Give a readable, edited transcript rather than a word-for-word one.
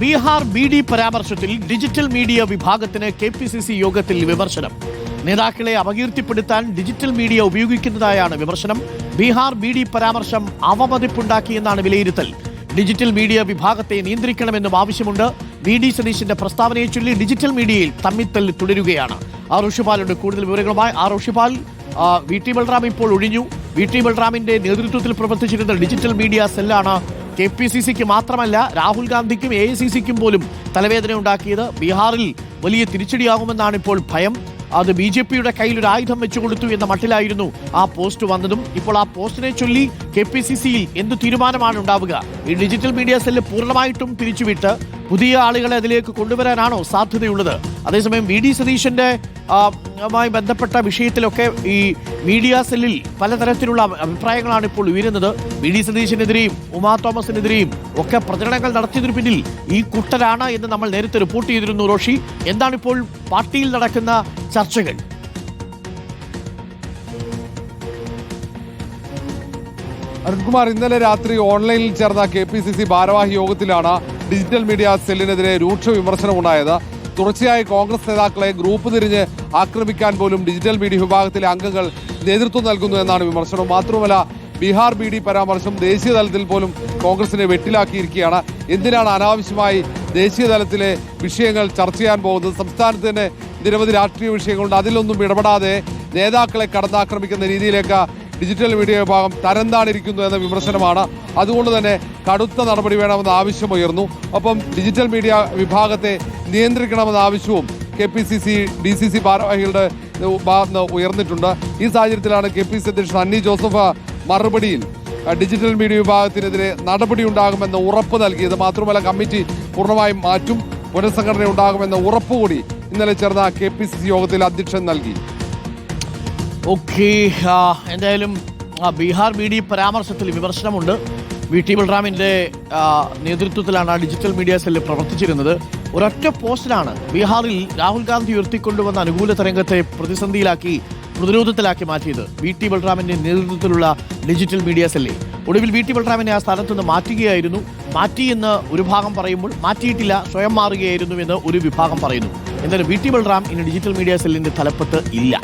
Bihar BD പരാമർശത്തിൽ digital media വിഭാഗത്തിന് KPCC യോഗത്തിൽ വിമർശനം. നേതാക്കളെ അപകീർത്തിപ്പെടുത്താൻ ഡിജിറ്റൽ മീഡിയ ഉപയോഗിക്കുന്നതായാണ് വിമർശനം. ബീഹാർ BD പരാമർശം അവമതിപ്പുണ്ടാക്കിയെന്നാണ് വിലയിരുത്തൽ. ഡിജിറ്റൽ മീഡിയ വിഭാഗത്തെ നിയന്ത്രിക്കണമെന്നും ആവശ്യമുണ്ട്. VD സതീശന്റെ പ്രസ്താവനയെ ചൊല്ലി ഡിജിറ്റൽ മീഡിയയിൽ തമ്മിത്തല്ല് തുടരുകയാണ്. ഋഷിപാലുണ്ട് കൂടുതൽ വിവരങ്ങളുമായി. ഋഷിപാൽ, VT ബൽറാം ഇപ്പോൾ ഒഴിഞ്ഞു. VT ബൽറാമിന്റെ നേതൃത്വത്തിൽ പ്രവർത്തിച്ചിരുന്ന ഡിജിറ്റൽ മീഡിയ സെല്ലാണ് KPCCക്ക് മാത്രമല്ല രാഹുൽ ഗാന്ധിക്കും AICCക്കും പോലും തലവേദന ഉണ്ടാക്കിയത്. ബീഹാറിൽ വലിയ തിരിച്ചടിയാകുമെന്നാണ് ഇപ്പോൾ ഭയം. അത് BJPയുടെ കയ്യിൽ ഒരു ആയുധം വെച്ചുകൊടുത്തു എന്ന മട്ടിലായിരുന്നു ആ പോസ്റ്റ് വന്നതും. ഇപ്പോൾ ആ പോസ്റ്റിനെ ചൊല്ലി KPCCയിൽ എന്ത് തീരുമാനമാണ് ഉണ്ടാവുക? ഈ ഡിജിറ്റൽ മീഡിയ സെല്ല് പൂർണ്ണമായിട്ടും തിരിച്ചുവിട്ട് പുതിയ ആളുകളെ അതിലേക്ക് കൊണ്ടുവരാനാണോ സാധ്യതയുള്ളത്? അതേസമയം VD സതീശന്റെ മായി ബന്ധപ്പെട്ട വിഷയത്തിലൊക്കെ ഈ മീഡിയ സെല്ലിൽ പലതരത്തിലുള്ള അഭിപ്രായങ്ങളാണ് ഇപ്പോൾ ഉയരുന്നത്. VD സതീശനെതിരെയും ഉമാ തോമസിനെതിരെയും ഒക്കെ പ്രചരണങ്ങൾ നടത്തിയതിനു പിന്നിൽ ഈ കൂട്ടരാണ് എന്ന് നമ്മൾ നേരത്തെ റിപ്പോർട്ട് ചെയ്തിരുന്നു. റോഷി, എന്താണിപ്പോൾ പാർട്ടിയിൽ നടക്കുന്ന ചർച്ചകൾ? അരുൺകുമാർ, ഇന്നലെ രാത്രി ഓൺലൈനിൽ ചേർന്ന KPCC ഭാരവാഹി യോഗത്തിലാണ് ഡിജിറ്റൽ മീഡിയ സെല്ലിനെതിരെ രൂക്ഷ വിമർശനമുണ്ടായത്. തുടർച്ചയായി കോൺഗ്രസ് നേതാക്കളെ ഗ്രൂപ്പ് തിരിഞ്ഞ് ആക്രമിക്കാൻ പോലും ഡിജിറ്റൽ മീഡിയ വിഭാഗത്തിലെ അംഗങ്ങൾ നേതൃത്വം നൽകുന്നു എന്നാണ് വിമർശനം. മാത്രമല്ല, ബീഹാർ BD പരാമർശം ദേശീയ തലത്തിൽ പോലും കോൺഗ്രസിനെ വെട്ടിലാക്കിയിരിക്കുകയാണ്. എന്തിനാണ് അനാവശ്യമായി ദേശീയ തലത്തിലെ വിഷയങ്ങൾ ചർച്ച ചെയ്യാൻ പോകുന്നത്? സംസ്ഥാനത്ത് തന്നെ നിരവധി രാഷ്ട്രീയ വിഷയങ്ങളുണ്ട്. അതിലൊന്നും ഇടപെടാതെ നേതാക്കളെ കടന്നാക്രമിക്കുന്ന രീതിയിലേക്ക് ഡിജിറ്റൽ മീഡിയ വിഭാഗം തരംതാണിരിക്കുന്നു എന്ന വിമർശനമാണ്. അതുകൊണ്ട് തന്നെ കടുത്ത നടപടി വേണമെന്ന ആവശ്യമുയർന്നു. ഒപ്പം ഡിജിറ്റൽ മീഡിയ വിഭാഗത്തെ നിയന്ത്രിക്കണമെന്ന ആവശ്യവും KPCC DCC ഭാരവാഹികളുടെ ഭാഗത്ത് ഉയർന്നിട്ടുണ്ട്. ഈ സാഹചര്യത്തിലാണ് KPCC അധ്യക്ഷൻ സണ്ണി ജോസഫ് മറുപടിയിൽ ഡിജിറ്റൽ മീഡിയ വിഭാഗത്തിനെതിരെ നടപടി ഉണ്ടാകുമെന്ന ഉറപ്പ് നൽകിയത്. മാത്രമല്ല, കമ്മിറ്റി പൂർണ്ണമായും മാറ്റും, പുനഃസംഘടന ഉണ്ടാകുമെന്ന ഉറപ്പുകൂടി ഇന്നലെ ചേർന്ന KPCC യോഗത്തിൽ അധ്യക്ഷൻ നൽകി. ഓക്കെ, എന്തായാലും ബീഹാർ BD പരാമർശത്തിൽ വിമർശനമുണ്ട്. VT ബൽറാമിന്റെ നേതൃത്വത്തിലാണ് ഡിജിറ്റൽ മീഡിയ സെല്ല് പ്രവർത്തിച്ചിരുന്നത്. ഒരൊറ്റ പോസ്റ്റിലാണ് ബീഹാറിൽ രാഹുൽ ഗാന്ധി ഉയർത്തിക്കൊണ്ടുവന്ന അനുകൂല തരംഗത്തെ പ്രതിരോധത്തിലാക്കി മാറ്റിയത് VT ബൽറാമിന്റെ നേതൃത്വത്തിലുള്ള ഡിജിറ്റൽ മീഡിയ സെല്ലെ. ഒടുവിൽ VT ബൽറാമിനെ ആ സ്ഥാനത്ത് നിന്ന് മാറ്റുകയായിരുന്നു. മാറ്റിയെന്ന് ഒരു ഭാഗം പറയുമ്പോൾ മാറ്റിയിട്ടില്ല, സ്വയം മാറുകയായിരുന്നു എന്ന് ഒരു വിഭാഗം പറയുന്നു. എന്നാലും VT ബൽറാം ഇനി ഡിജിറ്റൽ മീഡിയ സെല്ലിന്റെ തലപ്പത്ത് ഇല്ല.